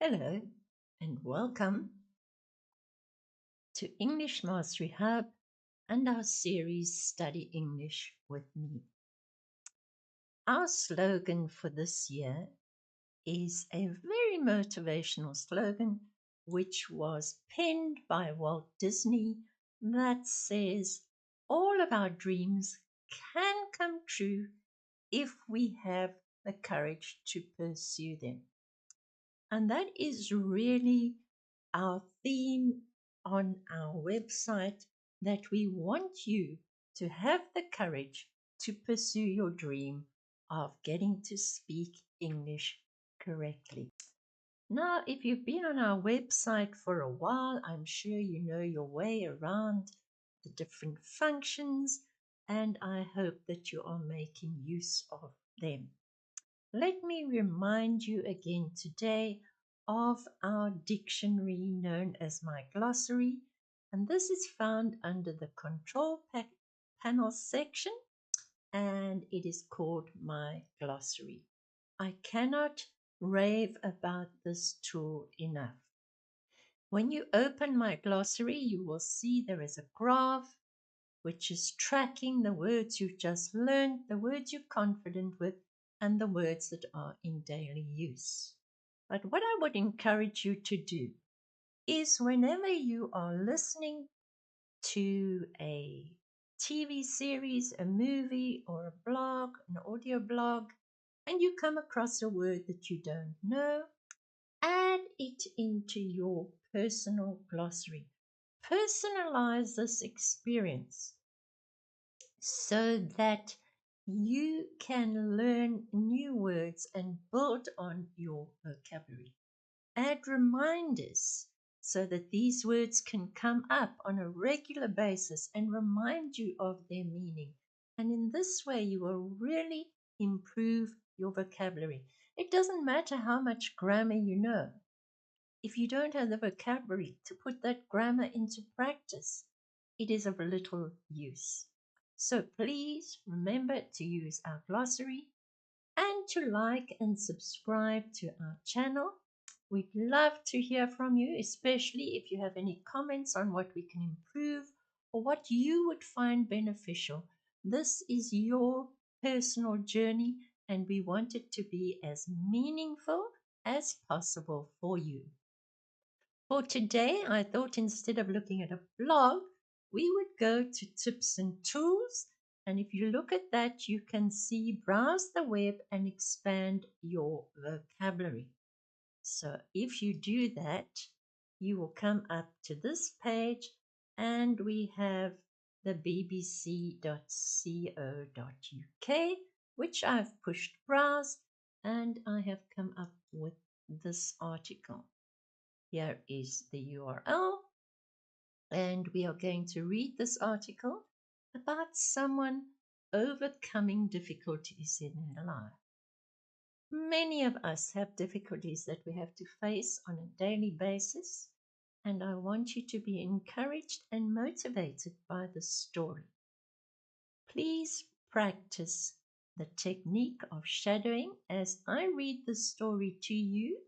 Hello and welcome to English Mastery Hub and our series Study English with Me. Our slogan for this year is a very motivational slogan which was penned by Walt Disney that says, all of our dreams can come true if we have the courage to pursue them. And that is really our theme on our website, that we want you to have the courage to pursue your dream of getting to speak English correctly. Now, if you've been on our website for a while, I'm sure you know your way around the different functions, and I hope that you are making use of them. Let me remind you again today of our dictionary known as my glossary, and this is found under the control panel section, and it is called my glossary. I cannot rave about this tool enough. When you open my glossary, you will see there is a graph which is tracking the words you've just learned, the words you're confident with, and the words that are in daily use. But what I would encourage you to do is whenever you are listening to a TV series, a movie, or a blog, an audio blog, and you come across a word that you don't know, add it into your personal glossary. Personalize this experience so that you can learn new words and build on your vocabulary. Add reminders so that these words can come up on a regular basis and remind you of their meaning. And in this way, you will really improve your vocabulary. It doesn't matter how much grammar you know. If you don't have the vocabulary to put that grammar into practice, it is of little use. So please remember to use our glossary and to like and subscribe to our channel. We'd love to hear from you, especially if you have any comments on what we can improve or what you would find beneficial. This is your personal journey, and we want it to be as meaningful as possible for you. For today, I thought instead of looking at a blog, we would go to tips and tools. And if you look at that, you can see browse the web and expand your vocabulary. So if you do that, you will come up to this page, and we have the bbc.co.uk, which I've pushed browse, and I have come up with this article. Here is the URL, and we are going to read this article about someone overcoming difficulties in their life. Many of us have difficulties that we have to face on a daily basis, and I want you to be encouraged and motivated by this story. Please practice the technique of shadowing as I read the story to you,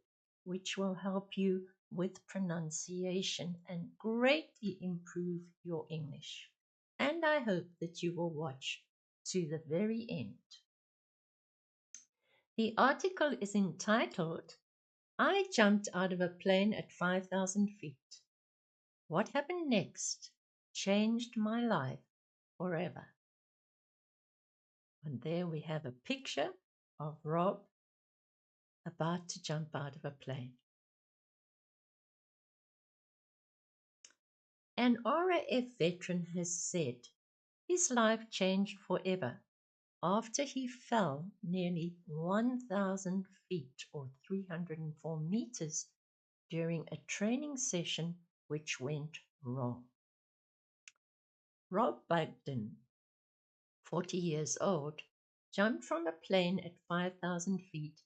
which will help you with pronunciation and greatly improve your English. And I hope that you will watch to the very end. The article is entitled, I Jumped Out of a Plane at 5,000 feet. What happened next changed my life forever. And there we have a picture of Rob about to jump out of a plane. An RAF veteran has said his life changed forever after he fell nearly 1,000 feet or 304 meters during a training session which went wrong. Rob Bugden, 40 years old, jumped from a plane at 5,000 feet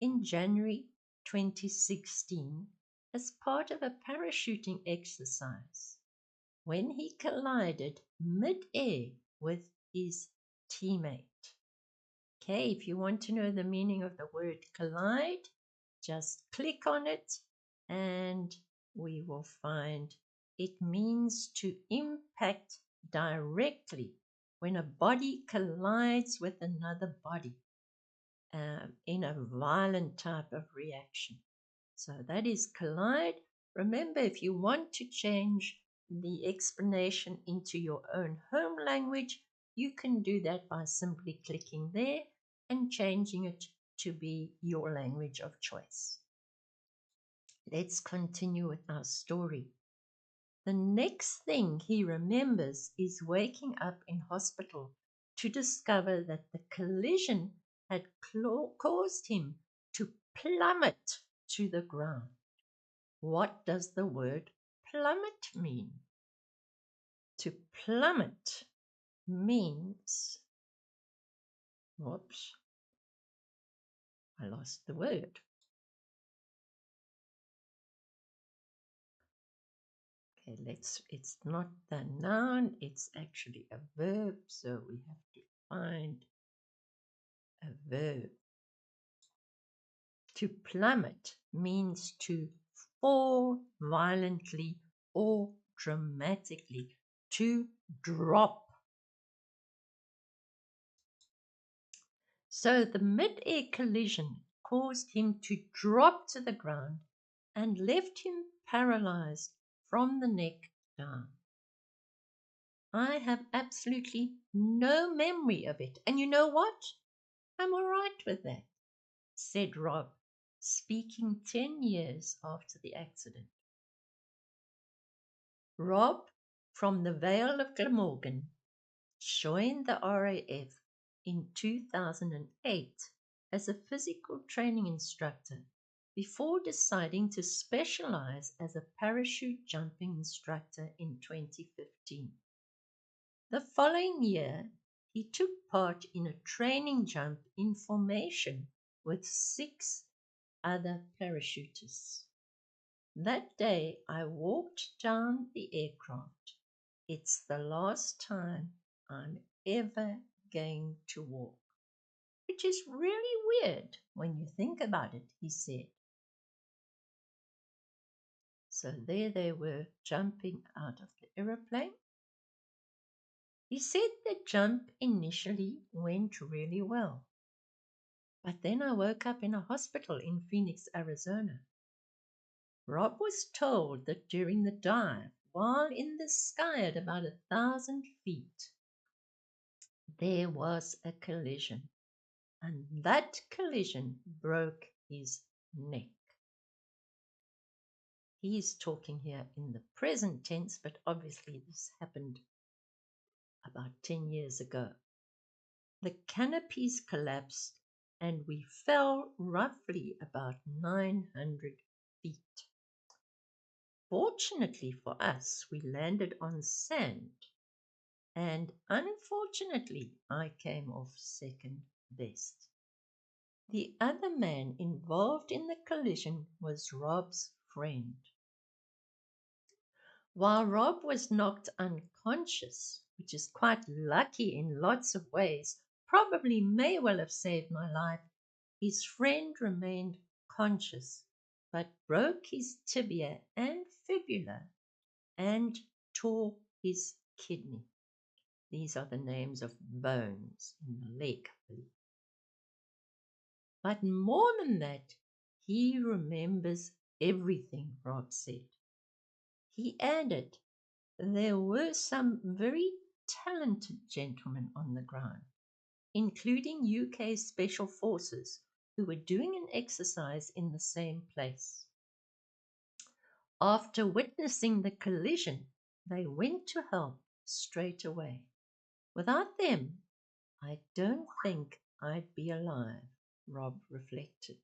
in January 2016 as part of a parachuting exercise when he collided mid-air with his teammate. Okay, if you want to know the meaning of the word collide, Just click on it and we will find it means to impact directly when a body collides with another body in a violent type of reaction. So that is collide. Remember, if you want to change the explanation into your own home language, you can do that by simply clicking there and changing it to be your language of choice. Let's continue with our story. The next thing he remembers is waking up in hospital to discover that the collision had caused him to plummet to the ground. What does the word plummet mean? To plummet means, whoops, I lost the word. Okay, it's not the noun, it's actually a verb, so we have to find a verb. To plummet means to fall violently or dramatically, to drop. So the mid-air collision caused him to drop to the ground and left him paralyzed from the neck down. I have absolutely no memory of it. And you know what? I'm all right with that, said Rob, speaking 10 years after the accident. Rob, from the Vale of Glamorgan, joined the RAF in 2008 as a physical training instructor before deciding to specialize as a parachute jumping instructor in 2015. The following year, he took part in a training jump in formation with 6 other parachutists. That day, I walked down the aircraft. It's the last time I'm ever going to walk. Which is really weird when you think about it, he said. So there they were jumping out of the aeroplane. He said the jump initially went really well. But then I woke up in a hospital in Phoenix, Arizona. Rob was told that during the dive, while in the sky at about 1,000 feet, there was a collision, and that collision broke his neck. He's talking here in the present tense, but obviously this happened about 10 years ago. The canopies collapsed and we fell roughly about 900 feet. Fortunately for us, we landed on sand, and unfortunately, I came off second best. The other man involved in the collision was Rob's friend. While Rob was knocked unconscious, which is quite lucky in lots of ways, probably may well have saved my life, his friend remained conscious, but broke his tibia and fibula and tore his kidney. These are the names of bones in the leg. But more than that, he remembers everything, Rob said. He added, there were some very talented gentlemen on the ground, including UK Special Forces, who were doing an exercise in the same place. After witnessing the collision, they went to help straight away. Without them, I don't think I'd be alive, Rob reflected.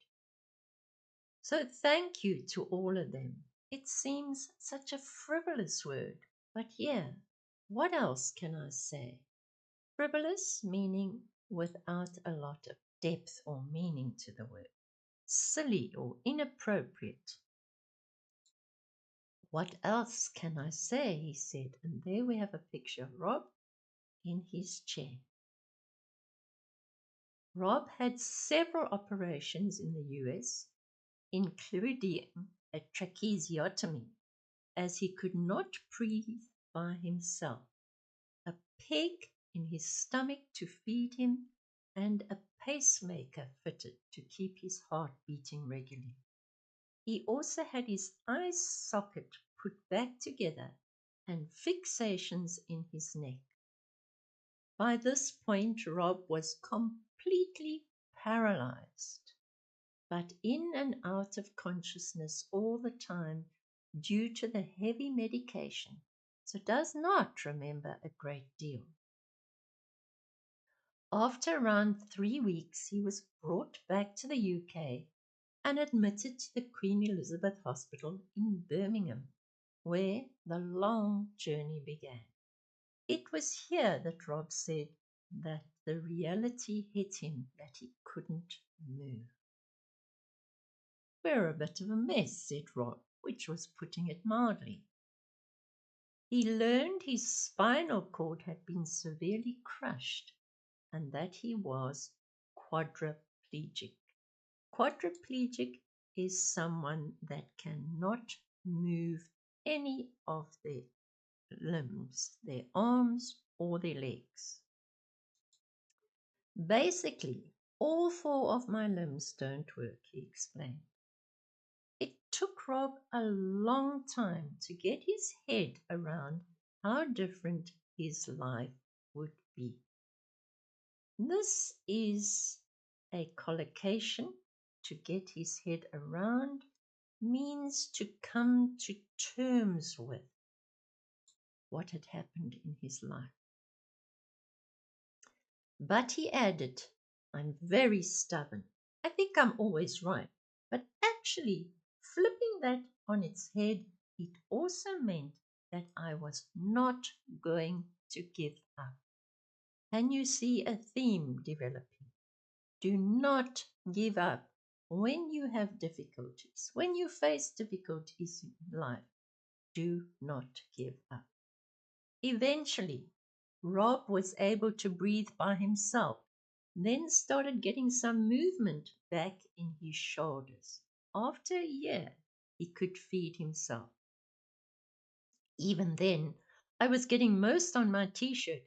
So thank you to all of them. It seems such a frivolous word, but yeah, what else can I say? Frivolous meaning without a lot of depth or meaning to the word. Silly or inappropriate. What else can I say, he said, and there we have a picture of Rob in his chair. Rob had several operations in the US including a tracheostomy, as he could not breathe by himself, a peg in his stomach to feed him, and a pacemaker fitted to keep his heart beating regularly. He also had his eye socket put back together and fixations in his neck. By this point, Rob was completely paralyzed, but in and out of consciousness all the time due to the heavy medication, so does not remember a great deal. After around 3 weeks, he was brought back to the UK and admitted to the Queen Elizabeth Hospital in Birmingham, where the long journey began. It was here that Rob said that the reality hit him that he couldn't move. "We're a bit of a mess," said Rob, which was putting it mildly. He learned his spinal cord had been severely crushed and that he was quadriplegic. Quadriplegic is someone that cannot move any of their limbs, their arms or their legs. "Basically, all 4 of my limbs don't work," he explained. It took Rob a long time to get his head around how different his life would be. This is a collocation. To get his head around means to come to terms with what had happened in his life. But he added, "I'm very stubborn. I think I'm always right." But actually, flipping that on its head, it also meant that I was not going to give up. Can you see a theme developing? Do not give up when you have difficulties. When you face difficulties in life, do not give up. Eventually, Rob was able to breathe by himself, then started getting some movement back in his shoulders. After a year, he could feed himself. Even then, I was getting most on my t-shirt,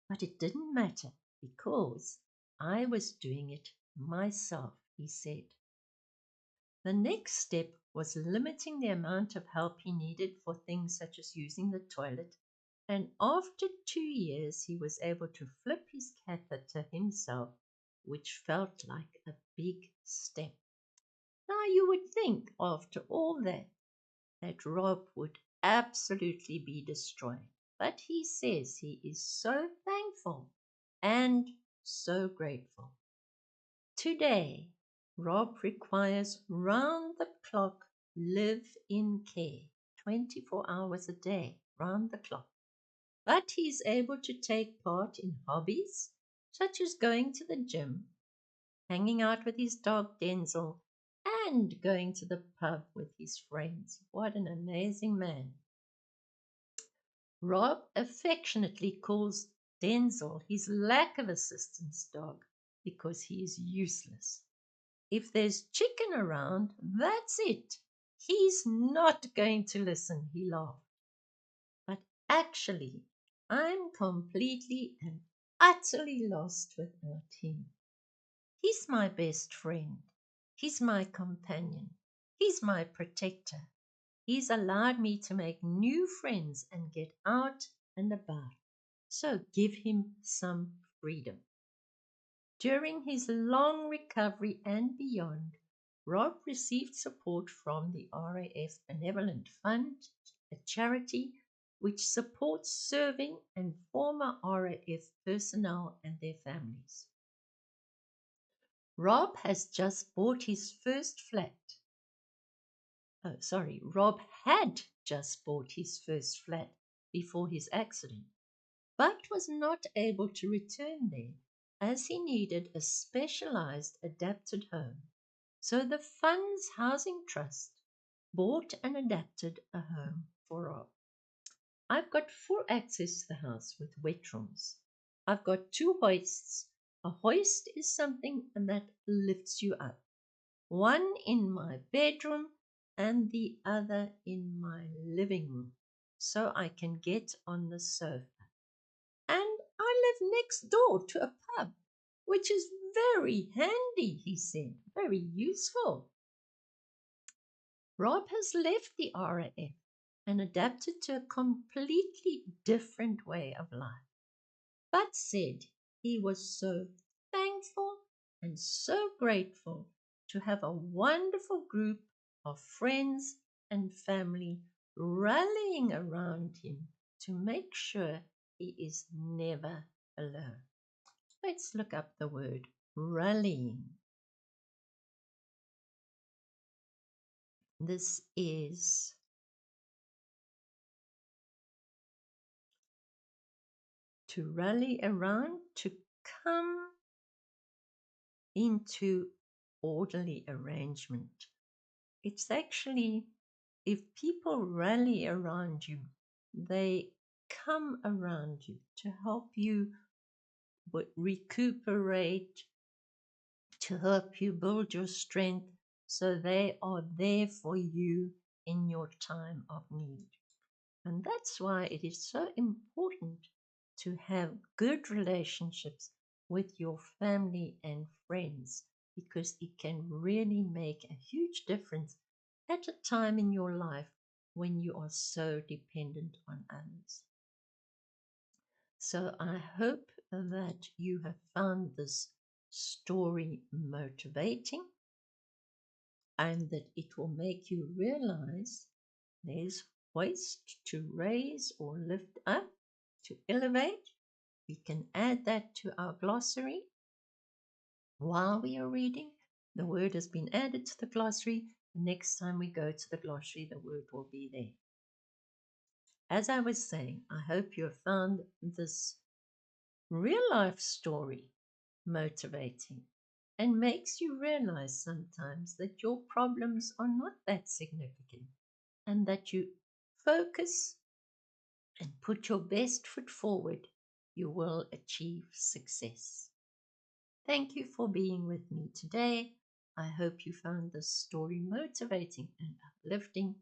but it didn't matter because I was doing it myself, he said. The next step was limiting the amount of help he needed for things such as using the toilet, and after 2 years he was able to flip his catheter himself, which felt like a big step. Now you would think after all that Rob would absolutely be destroyed, but he says he is so thankful and so grateful. Today, Rob requires round-the-clock live-in care, 24 hours a day, round the clock. But he's able to take part in hobbies, such as going to the gym, hanging out with his dog Denzel, and going to the pub with his friends. What an amazing man. Rob affectionately calls Denzel his lack of assistance dog because he is useless. If there's chicken around, that's it. He's not going to listen, he laughed. But actually, I'm completely and utterly lost without him. He's my best friend. He's my companion. He's my protector. He's allowed me to make new friends and get out and about. So give him some freedom. During his long recovery and beyond, Rob received support from the RAF Benevolent Fund, a charity which supports serving and former RAF personnel and their families. Rob has just bought his first flat. Rob had just bought his first flat before his accident, but was not able to return there as he needed a specialized adapted home. So the Fund's Housing Trust bought and adapted a home for Rob. I've got full access to the house with wet rooms. I've got 2 hoists. A hoist is something that lifts you up, one in my bedroom and the other in my living room, so I can get on the sofa. And I live next door to a pub, which is very handy, he said, very useful. Rob has left the RAF and adapted to a completely different way of life, but said he was so thankful and so grateful to have a wonderful group of friends and family rallying around him to make sure he is never alone. Let's look up the word rallying. This is to rally around, to come into orderly arrangement. It's actually, if people rally around you, they come around you to help you recuperate, to help you build your strength, so they are there for you in your time of need. And that's why it is so important to have good relationships with your family and friends, because it can really make a huge difference at a time in your life when you are so dependent on others. So I hope that you have found this story motivating and that it will make you realize there's hoist, to raise or lift up, to elevate. We can add that to our glossary while we are reading. The word has been added to the glossary. The next time we go to the glossary, the word will be there. As I was saying, I hope you have found this real life story motivating and makes you realize sometimes that your problems are not that significant, and that you focus and put your best foot forward, you will achieve success. Thank you for being with me today. I hope you found this story motivating and uplifting.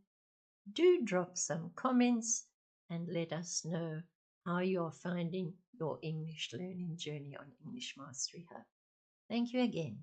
Do drop some comments and let us know how you are finding your English learning journey on English Mastery Hub. Thank you again.